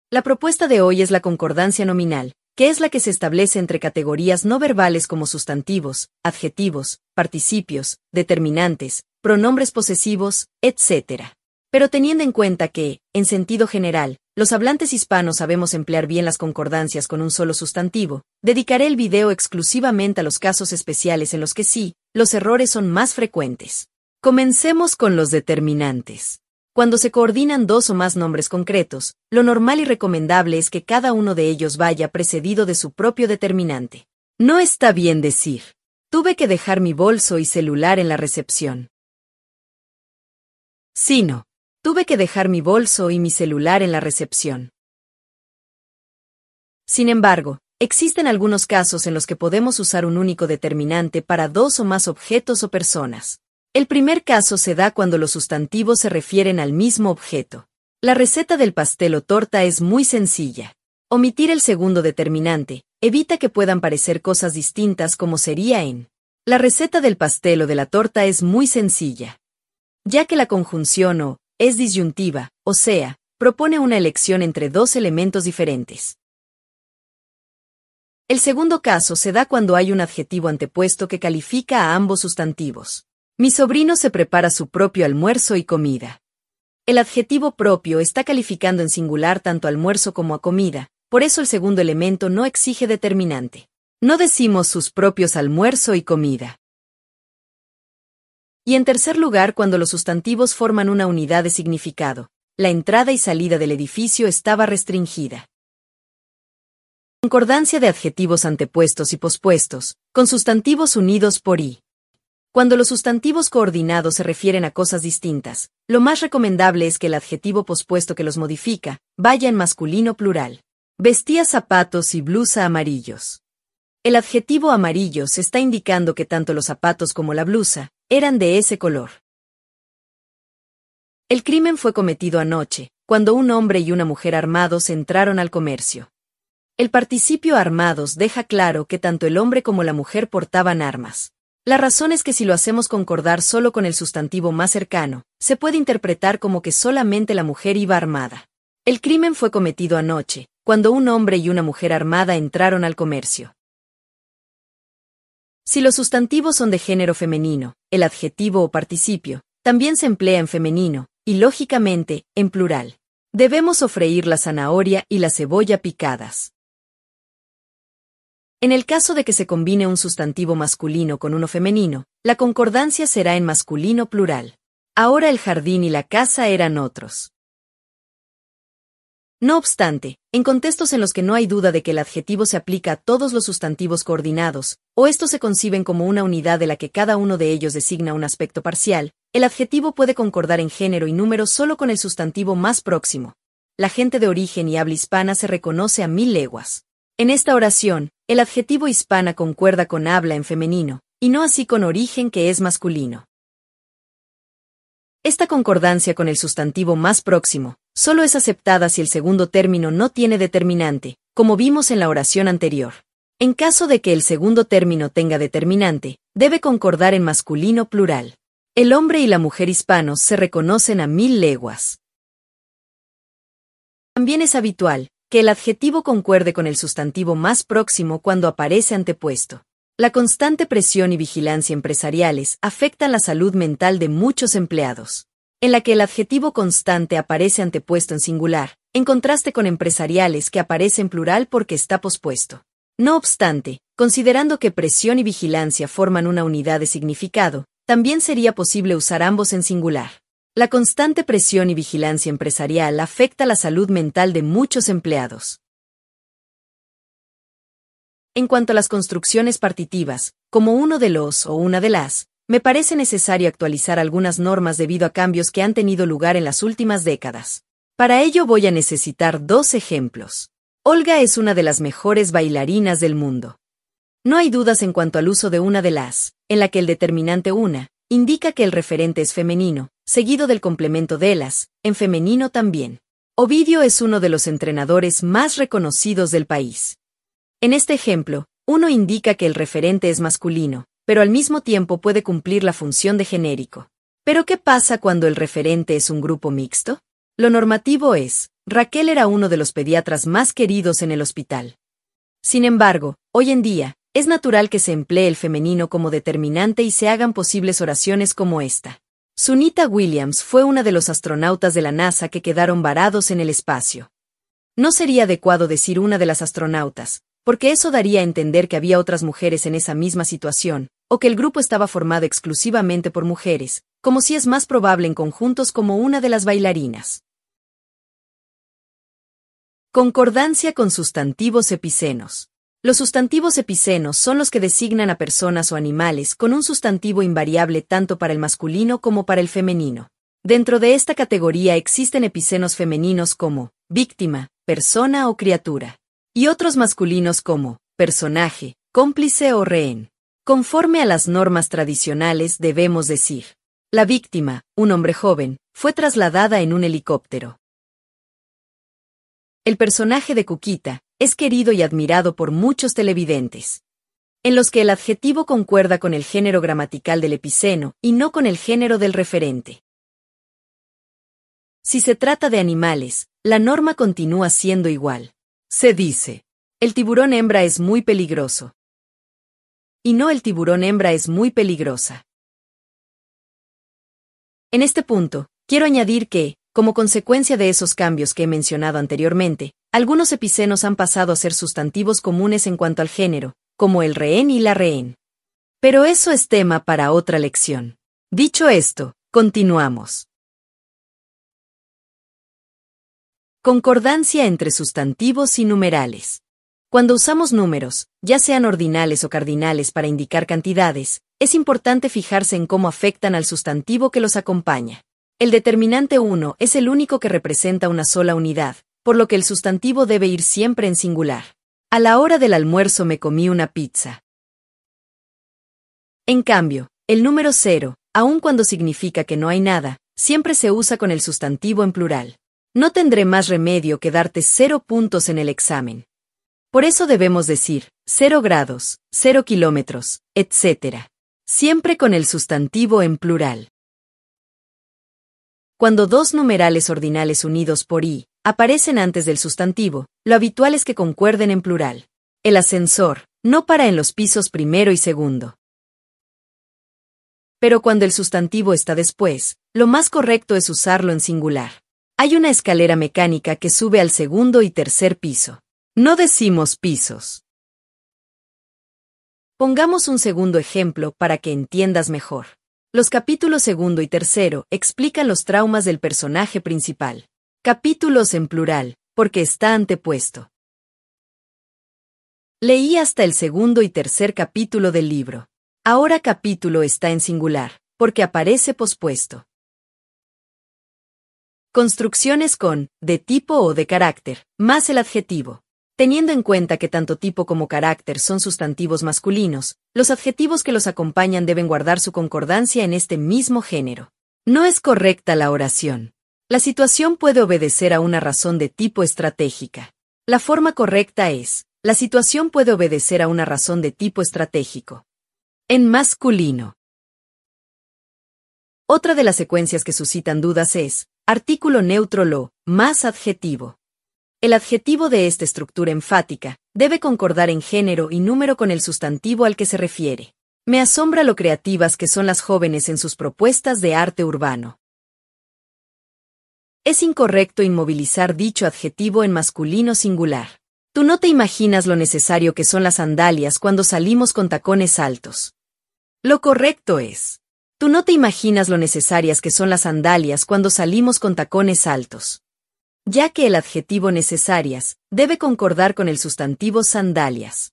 La propuesta de hoy es la concordancia nominal, que es la que se establece entre categorías no verbales como sustantivos, adjetivos, participios, determinantes, pronombres posesivos, etc. Pero teniendo en cuenta que, en sentido general, los hablantes hispanos sabemos emplear bien las concordancias con un solo sustantivo, dedicaré el video exclusivamente a los casos especiales en los que sí, los errores son más frecuentes. Comencemos con los determinantes. Cuando se coordinan dos o más nombres concretos, lo normal y recomendable es que cada uno de ellos vaya precedido de su propio determinante. No está bien decir: tuve que dejar mi bolso y celular en la recepción. Sino: tuve que dejar mi bolso y mi celular en la recepción. Sin embargo, existen algunos casos en los que podemos usar un único determinante para dos o más objetos o personas. El primer caso se da cuando los sustantivos se refieren al mismo objeto. La receta del pastel o torta es muy sencilla. Omitir el segundo determinante evita que puedan parecer cosas distintas como sería en: la receta del pastel o de la torta es muy sencilla, ya que la conjunción o es disyuntiva, o sea, propone una elección entre dos elementos diferentes. El segundo caso se da cuando hay un adjetivo antepuesto que califica a ambos sustantivos. Mi sobrino se prepara su propio almuerzo y comida. El adjetivo propio está calificando en singular tanto almuerzo como a comida, por eso el segundo elemento no exige determinante. No decimos sus propios almuerzo y comida. Y en tercer lugar, cuando los sustantivos forman una unidad de significado, la entrada y salida del edificio estaba restringida. Concordancia de adjetivos antepuestos y pospuestos, con sustantivos unidos por i. Cuando los sustantivos coordinados se refieren a cosas distintas, lo más recomendable es que el adjetivo pospuesto que los modifica vaya en masculino plural. Vestía zapatos y blusa amarillos. El adjetivo amarillos está indicando que tanto los zapatos como la blusa eran de ese color. El crimen fue cometido anoche, cuando un hombre y una mujer armados entraron al comercio. El participio armados deja claro que tanto el hombre como la mujer portaban armas. La razón es que si lo hacemos concordar solo con el sustantivo más cercano, se puede interpretar como que solamente la mujer iba armada. El crimen fue cometido anoche, cuando un hombre y una mujer armada entraron al comercio. Si los sustantivos son de género femenino, el adjetivo o participio también se emplea en femenino, y lógicamente, en plural. Debemos sofreír la zanahoria y la cebolla picadas. En el caso de que se combine un sustantivo masculino con uno femenino, la concordancia será en masculino plural. Ahora el jardín y la casa eran otros. No obstante, en contextos en los que no hay duda de que el adjetivo se aplica a todos los sustantivos coordinados, o estos se conciben como una unidad de la que cada uno de ellos designa un aspecto parcial, el adjetivo puede concordar en género y número solo con el sustantivo más próximo. La gente de origen y habla hispana se reconoce a 1000 leguas. En esta oración, el adjetivo hispana concuerda con habla en femenino, y no así con origen que es masculino. Esta concordancia con el sustantivo más próximo solo es aceptada si el segundo término no tiene determinante, como vimos en la oración anterior. En caso de que el segundo término tenga determinante, debe concordar en masculino plural. El hombre y la mujer hispanos se reconocen a 1000 leguas. También es habitual que el adjetivo concuerde con el sustantivo más próximo cuando aparece antepuesto. La constante presión y vigilancia empresariales afectan la salud mental de muchos empleados, en la que el adjetivo constante aparece antepuesto en singular, en contraste con empresariales que aparece en plural porque está pospuesto. No obstante, considerando que presión y vigilancia forman una unidad de significado, también sería posible usar ambos en singular. La constante presión y vigilancia empresarial afecta la salud mental de muchos empleados. En cuanto a las construcciones partitivas, como uno de los o una de las, me parece necesario actualizar algunas normas debido a cambios que han tenido lugar en las últimas décadas. Para ello voy a necesitar 2 ejemplos. Olga es una de las mejores bailarinas del mundo. No hay dudas en cuanto al uso de una de las, en la que el determinante una indica que el referente es femenino, seguido del complemento de las, en femenino también. Ovidio es uno de los entrenadores más reconocidos del país. En este ejemplo, uno indica que el referente es masculino, pero al mismo tiempo puede cumplir la función de genérico. ¿Pero qué pasa cuando el referente es un grupo mixto? Lo normativo es: Raquel era uno de los pediatras más queridos en el hospital. Sin embargo, hoy en día, es natural que se emplee el femenino como determinante y se hagan posibles oraciones como esta. Sunita Williams fue una de los astronautas de la NASA que quedaron varados en el espacio. No sería adecuado decir una de las astronautas, porque eso daría a entender que había otras mujeres en esa misma situación, o que el grupo estaba formado exclusivamente por mujeres, como si es más probable en conjuntos como una de las bailarinas. Concordancia con sustantivos epicenos. Los sustantivos epicenos son los que designan a personas o animales con un sustantivo invariable tanto para el masculino como para el femenino. Dentro de esta categoría existen epicenos femeninos como víctima, persona o criatura, y otros masculinos como personaje, cómplice o rehén. Conforme a las normas tradicionales debemos decir: la víctima, un hombre joven, fue trasladada en un helicóptero. El personaje de Cuquita es querido y admirado por muchos televidentes, en los que el adjetivo concuerda con el género gramatical del epiceno y no con el género del referente. Si se trata de animales, la norma continúa siendo igual. Se dice: el tiburón hembra es muy peligroso. Y no el tiburón hembra es muy peligrosa. En este punto, quiero añadir que, como consecuencia de esos cambios que he mencionado anteriormente, algunos epicenos han pasado a ser sustantivos comunes en cuanto al género, como el rehén y la rehén. Pero eso es tema para otra lección. Dicho esto, continuamos. Concordancia entre sustantivos y numerales. Cuando usamos números, ya sean ordinales o cardinales para indicar cantidades, es importante fijarse en cómo afectan al sustantivo que los acompaña. El determinante 1 es el único que representa una sola unidad, por lo que el sustantivo debe ir siempre en singular. A la hora del almuerzo me comí una pizza. En cambio, el número 0, aun cuando significa que no hay nada, siempre se usa con el sustantivo en plural. No tendré más remedio que darte 0 puntos en el examen. Por eso debemos decir 0 grados, 0 kilómetros, etc. Siempre con el sustantivo en plural. Cuando dos numerales ordinales unidos por i aparecen antes del sustantivo, lo habitual es que concuerden en plural. El ascensor no para en los pisos primero y segundo. Pero cuando el sustantivo está después, lo más correcto es usarlo en singular. Hay una escalera mecánica que sube al segundo y tercer piso. No decimos pisos. Pongamos un segundo ejemplo para que entiendas mejor. Los capítulos segundo y tercero explican los traumas del personaje principal. Capítulos en plural, porque está antepuesto. Leí hasta el segundo y tercer capítulo del libro. Ahora capítulo está en singular, porque aparece pospuesto. Construcciones con de tipo o de carácter, más el adjetivo. Teniendo en cuenta que tanto tipo como carácter son sustantivos masculinos, los adjetivos que los acompañan deben guardar su concordancia en este mismo género. No es correcta la oración. La situación puede obedecer a una razón de tipo estratégica. La forma correcta es: la situación puede obedecer a una razón de tipo estratégico. En masculino. Otra de las secuencias que suscitan dudas es artículo neutro lo, más adjetivo. El adjetivo de esta estructura enfática debe concordar en género y número con el sustantivo al que se refiere. Me asombra lo creativas que son las jóvenes en sus propuestas de arte urbano. Es incorrecto inmovilizar dicho adjetivo en masculino singular. Tú no te imaginas lo necesario que son las sandalias cuando salimos con tacones altos. Lo correcto es: tú no te imaginas lo necesarias que son las sandalias cuando salimos con tacones altos. Ya que el adjetivo necesarias debe concordar con el sustantivo sandalias.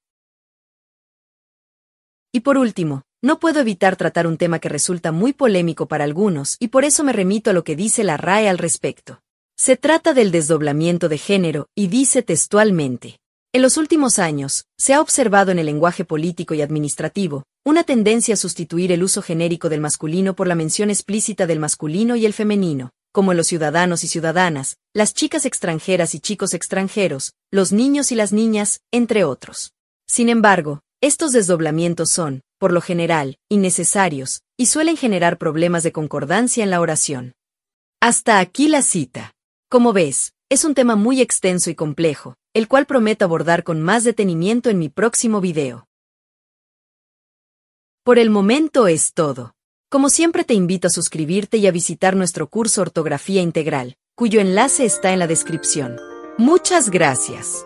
Y por último, no puedo evitar tratar un tema que resulta muy polémico para algunos y por eso me remito a lo que dice la RAE al respecto. Se trata del desdoblamiento de género y dice textualmente: en los últimos años, se ha observado en el lenguaje político y administrativo una tendencia a sustituir el uso genérico del masculino por la mención explícita del masculino y el femenino, como en los ciudadanos y ciudadanas, las chicas extranjeras y chicos extranjeros, los niños y las niñas, entre otros. Sin embargo, estos desdoblamientos son, por lo general, innecesarios, y suelen generar problemas de concordancia en la oración. Hasta aquí la cita. Como ves, Es un tema muy extenso y complejo, el cual prometo abordar con más detenimiento en mi próximo video. Por el momento es todo. Como siempre te invito a suscribirte y a visitar nuestro curso Ortografía Integral, cuyo enlace está en la descripción. Muchas gracias.